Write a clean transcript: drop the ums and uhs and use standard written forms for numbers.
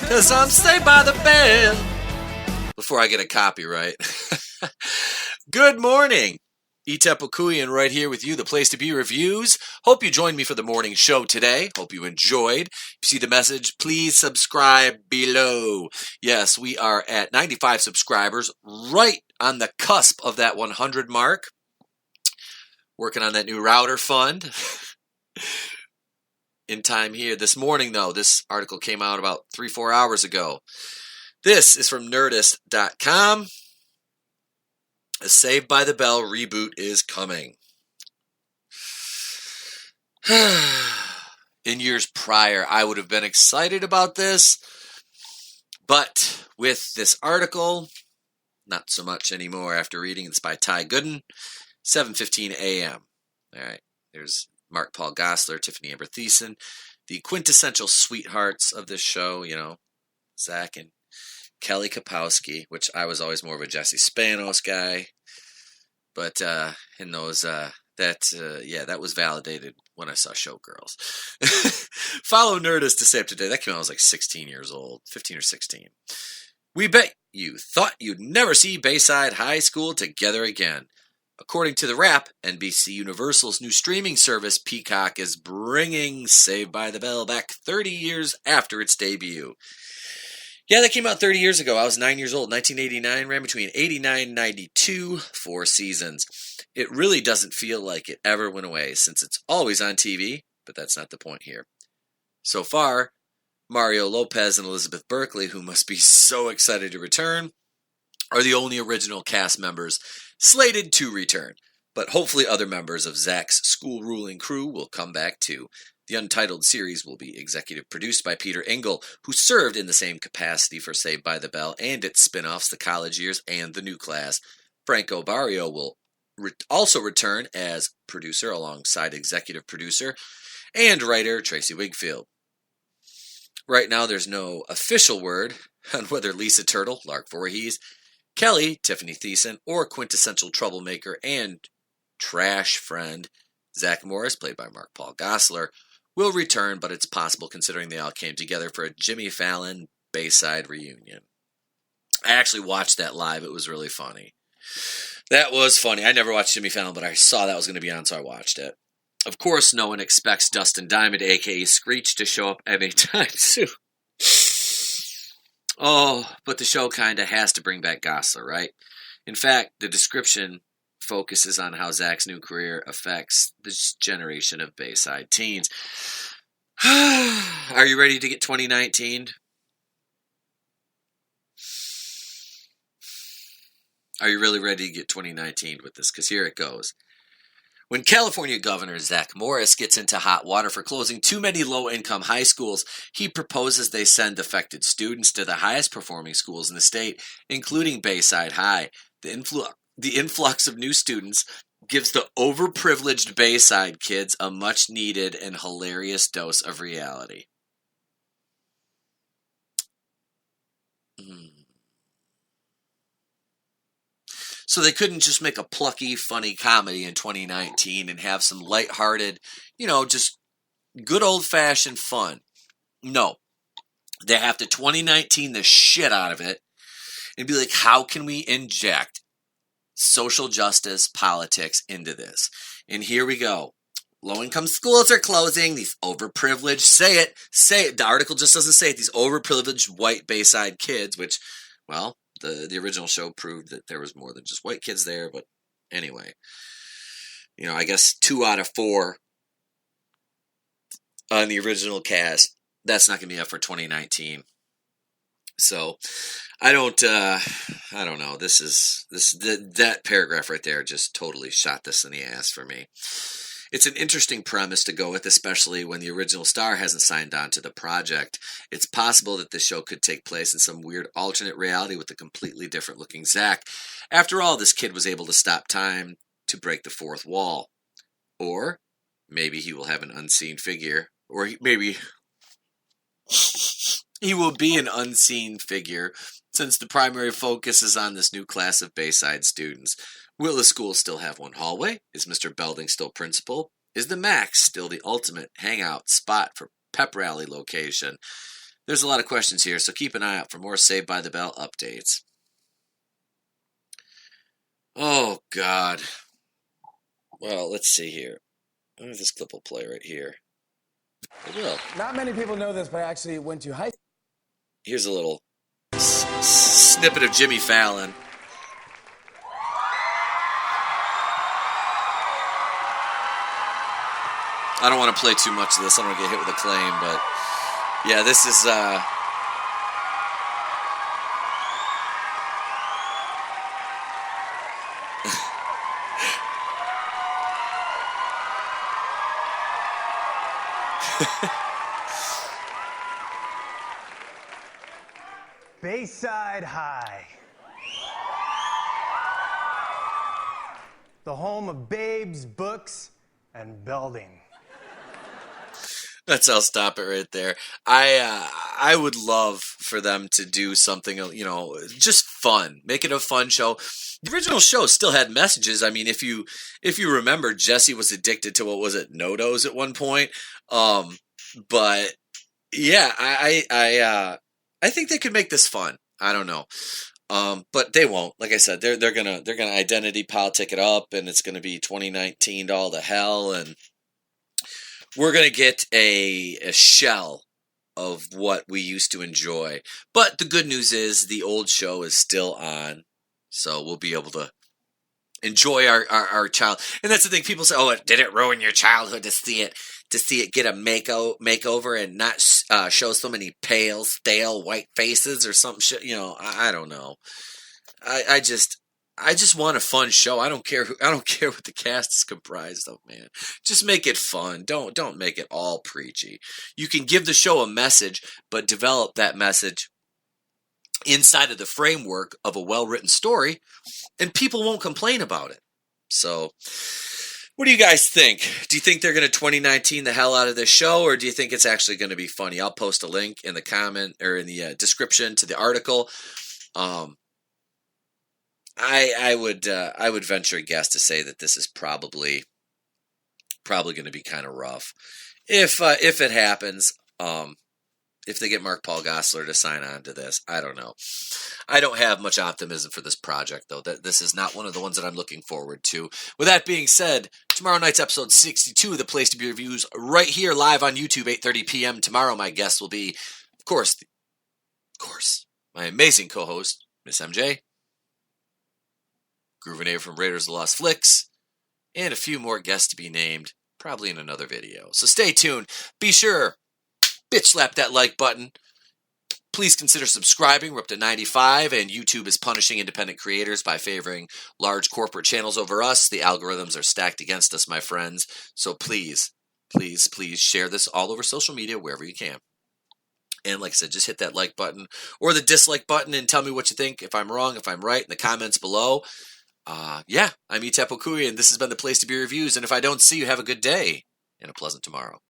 Cause I'm Saved by the Bell. Before I get a copyright. Good morning. Etepukuyan right here with you, the place to be reviews. Hope you joined me for the morning show today. Hope you enjoyed. If you see the message, please subscribe below. Yes, we are at 95 subscribers, right on the cusp of that 100 mark. Working on that new router fund. In time here. This morning, though, this article came out about 3-4 hours ago. This is from Nerdist.com. A Saved by the Bell reboot is coming. In years prior, I would have been excited about this, but with this article, not so much anymore after reading. It's by Ty Gooden, 7:15 a.m. All right, there's Mark Paul Gosselaar, Tiffany Amber Thiessen, the quintessential sweethearts of this show, you know, Zach and Kelly Kapowski, which I was always more of a Jesse Spanos guy, but in those, that was validated when I saw Showgirls. Follow Nerdist to stay up to date. That came out, I was like 16 years old, 15 or 16. We bet you thought you'd never see Bayside High School together again. According to the Wrap, NBC Universal's new streaming service, Peacock, is bringing Saved by the Bell back 30 years after its debut. Yeah, that came out 30 years ago. I was 9 years old. 1989, ran between 89 and 92, 4 seasons. It really doesn't feel like it ever went away since it's always on TV, but that's not the point here. So far, Mario Lopez and Elizabeth Berkley, who must be so excited to return, are the only original cast members slated to return. But hopefully other members of Zach's school-ruling crew will come back too. The Untitled series will be executive produced by Peter Engel, who served in the same capacity for Saved by the Bell and its spin-offs, The College Years and The New Class. Franco Barrio will also return as producer alongside executive producer and writer Tracy Wigfield. Right now there's no official word on whether Lisa Turtle, Lark Voorhees, Kelly, Tiffany Thiessen, or quintessential troublemaker and trash friend Zach Morris, played by Mark Paul Gosselaar, will return, but it's possible considering they all came together for a Jimmy Fallon Bayside reunion. I actually watched that live. It was really funny. That was funny. I never watched Jimmy Fallon, but I saw that was going to be on, so I watched it. Of course, no one expects Dustin Diamond, a.k.a. Screech, to show up anytime soon. Oh, but the show kind of has to bring back Gosselaar, right? In fact, the description focuses on how Zach's new career affects this generation of Bayside teens. Are you ready to get 2019? Are you really ready to get 2019 with this? Because here it goes. When California Governor Zach Morris gets into hot water for closing too many low-income high schools, he proposes they send affected students to the highest-performing schools in the state, including Bayside High. The influx of new students gives the overprivileged Bayside kids a much-needed and hilarious dose of reality. So they couldn't just make a plucky, funny comedy in 2019 and have some lighthearted, just good old-fashioned fun. No. They have to 2019 the shit out of it and be like, how can we inject social justice politics into this? And here we go. Low-income schools are closing. These overprivileged, say it. The article just doesn't say it. These overprivileged white Bayside kids, which, well, the original show proved that there was more than just white kids there, but anyway. I guess 2 out of 4 on the original cast. That's not going to be up for 2019. So, I don't know. That paragraph right there just totally shot this in the ass for me. It's an interesting premise to go with, especially when the original star hasn't signed on to the project. It's possible that the show could take place in some weird alternate reality with a completely different looking Zach. After all, this kid was able to stop time to break the fourth wall. Or maybe he will have an unseen figure. Or maybe he will be an unseen figure, since the primary focus is on this new class of Bayside students. Will the school still have one hallway? Is Mr. Belding still principal? Is the Max still the ultimate hangout spot for pep rally location? There's a lot of questions here, so keep an eye out for more Saved by the Bell updates. Oh, God. Well, let's see here. I wonder if this clip will play right here. It will. Not many people know this, but I actually went to high school. Here's a little snippet of Jimmy Fallon. I don't want to play too much of this. I don't want to get hit with a claim, but yeah, this is Bayside High, the home of babes, books, and building. I'll stop it right there. I would love for them to do something, just fun. Make it a fun show. The original show still had messages. I mean, if you remember, Jesse was addicted to, what was it, No-Dos at one point. But yeah, I think they could make this fun. I don't know. But they won't. Like I said, they're gonna identity politic it up, and it's gonna be 2019 to all the hell, and we're going to get a shell of what we used to enjoy. But the good news is the old show is still on, so we'll be able to enjoy our child. And that's the thing. People say, oh, did it ruin your childhood to see it get a makeover and not show so many pale, stale, white faces or some shit? I don't know. I just want a fun show. I don't care what the cast is comprised of, man. Just make it fun. Don't make it all preachy. You can give the show a message, but develop that message inside of the framework of a well-written story, and people won't complain about it. So, what do you guys think? Do you think they're going to 2019 the hell out of this show, or do you think it's actually going to be funny? I'll post a link in the comment or in the description to the article. I would venture a guess to say that this is probably going to be kind of rough. If it happens, if they get Mark Paul Gosselaar to sign on to this, I don't know. I don't have much optimism for this project, though. That this is not one of the ones that I'm looking forward to. With that being said, tomorrow night's episode 62 of The Place to Be Reviews, right here live on YouTube, 8:30 p.m. Tomorrow, my guest will be, of course, my amazing co-host, Miss MJ. Groovinator from Raiders of the Lost Flicks, and a few more guests to be named, probably in another video. So stay tuned. Be sure, bitch slap that like button. Please consider subscribing. We're up to 95, and YouTube is punishing independent creators by favoring large corporate channels over us. The algorithms are stacked against us, my friends. So please, please, please share this all over social media wherever you can. And like I said, just hit that like button or the dislike button and tell me what you think. If I'm wrong, if I'm right, in the comments below. I'm Itep Okui, and this has been The Place to Be Reviews. And if I don't see you, have a good day and a pleasant tomorrow.